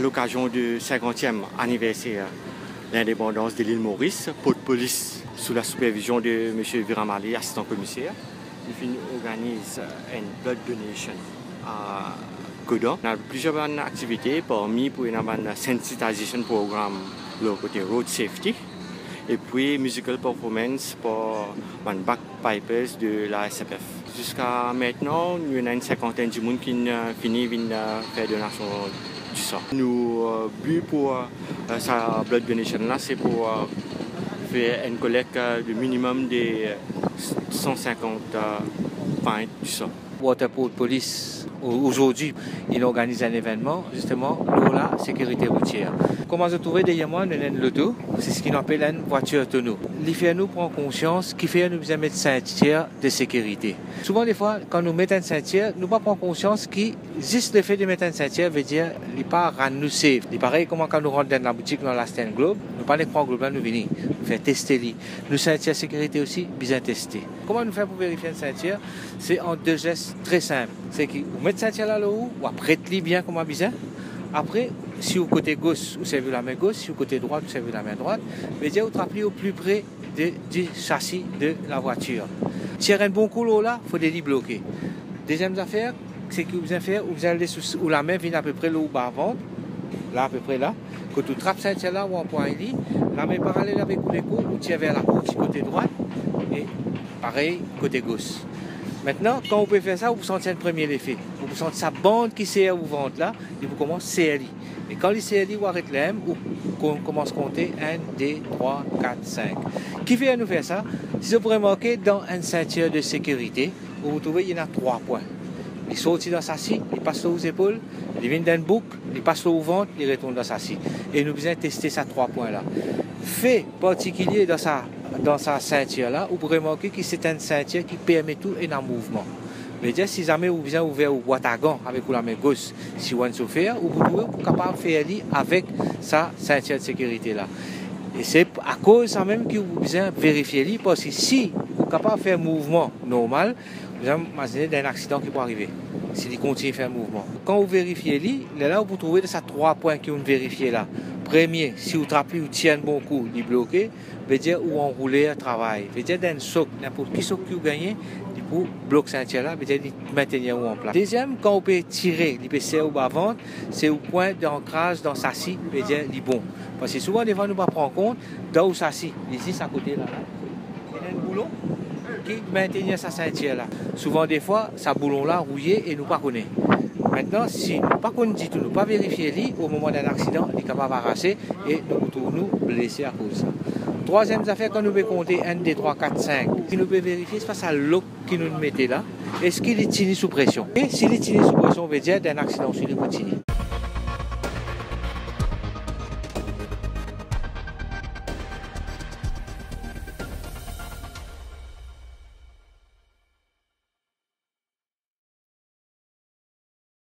l'occasion du 50e anniversaire de l'indépendance de l'île Maurice, pour de police, sous la supervision de M. Viramali, assistant commissaire, il organise une blood donation à Godon. On a plusieurs activités, parmi pour une sensitisation programme le côté road safety, et puis musical performance pour les bagpipers de la SFF. Jusqu'à maintenant, il y a une cinquantaine de personnes qui ont fini de faire donation du sang. Nous, but pour sa blood donation là, c'est pour faire une collecte de minimum de 150 pintes du sang. Waterport Police, aujourd'hui, il organise un événement, justement, l'OLA, sécurité routière. Comment se trouver derrière moi, l'auto, c'est ce qu'on appelle une voiture tonneau. L'IFIA nous prend conscience qu'il fait nous besoin mettre ceinture de sécurité. Souvent, des fois, quand nous mettons une ceinture, nous ne prenons pas conscience que juste le fait de mettre une ceinture veut dire qu'il n'est pas nous safe. C'est pareil comme quand nous rentrons dans la boutique dans la Stand Globe, nous ne prenons pas le globe là, nous venons, nous faisons tester lui. Nous ceinture sécurité aussi, bien tester. Comment nous faisons pour vérifier une ceinture? C'est en deux gestes très simples. C'est que vous mettez ceinture là haut, ou après bien comme besoin. Après, si au côté gauche, vous servez la main gauche, si au côté droit, vous servez la main droite, mais vous rappelez au plus près du châssis de la voiture. Tirer un bon coup là, il faut les bloquer. Deuxième affaire, c'est que vous allez faire, vous allez où la main vient à peu près là où bas ventre, là à peu près là. Quand vous trappez ceinture là ou en point lit, la main parallèle avec les coups, vous tirez vers la porte côté droit et pareil côté gauche. Maintenant, quand vous pouvez faire ça, vous sentez le premier effet. Vous sentez sa bande qui serre au ventre là, et vous commencez à CLI. Et quand les CLI, vous arrêtez l'aime, vous commencez à compter 1, 2, 3, 4, 5. Qui fait nous faire ça? Si vous remarquez, dans une ceinture de sécurité, vous trouvez il y en a 3 points. Il saute dans sa scie, il passe aux épaules, il vient dans une boucle, il passe au ventre, il retourne dans sa scie. Et nous besoin tester ces 3 points là. Fait particulier dans sa ceinture là, vous pourrez remarquer que c'est une ceinture qui permet tout et un mouvement. Mais dire si jamais vous bien ouvert au boîte à gants avec la main gauche, si vous avez faire, vous pouvez capable de faire avec sa ceinture de sécurité là. Et c'est à cause ça même que vous besoin vérifier parce que si vous êtes capable de faire un mouvement normal, vous allez imaginer d'un accident qui peut arriver. S'il continue à faire un mouvement. Quand vous vérifiez là, vous trouvez ces 3 points que vous vérifiez là. Premier, si vous trappez ou tiens un bon coup, il est bloqué, veut dire où enrouler un travail. Veut dire d'un soc, n'importe qui soc que vous gagnez, pour bloquer ceinture là, veut dire maintenir en place. Deuxième, quand vous pouvez tirer, il peut serrer au bas-ventre, c'est au point d'ancrage dans sa scie, veut dire il est bon. Parce que souvent, des fois, nous ne prenons pas compte, dans où sa scie, ici, c'est à côté là, il y a un boulon qui maintient sa ceinture là. Souvent, des fois, ce boulon là rouillé et nous ne connaissons pas. Maintenant, si nous ne connaissons pas du tout, nous ne pas vérifier lui, au moment d'un accident, il est capable d'arracher et nous retrouvons blessés à cause de ça. Troisième affaire, quand nous pouvons compter 1, 2, 3, 4, 5, si nous pouvons vérifier, c'est face à l'eau qui nous mettait là, est-ce qu'il est tenu sous pression? Et s'il est tenu sous pression, on veut dire d'un accident, s'il est continu.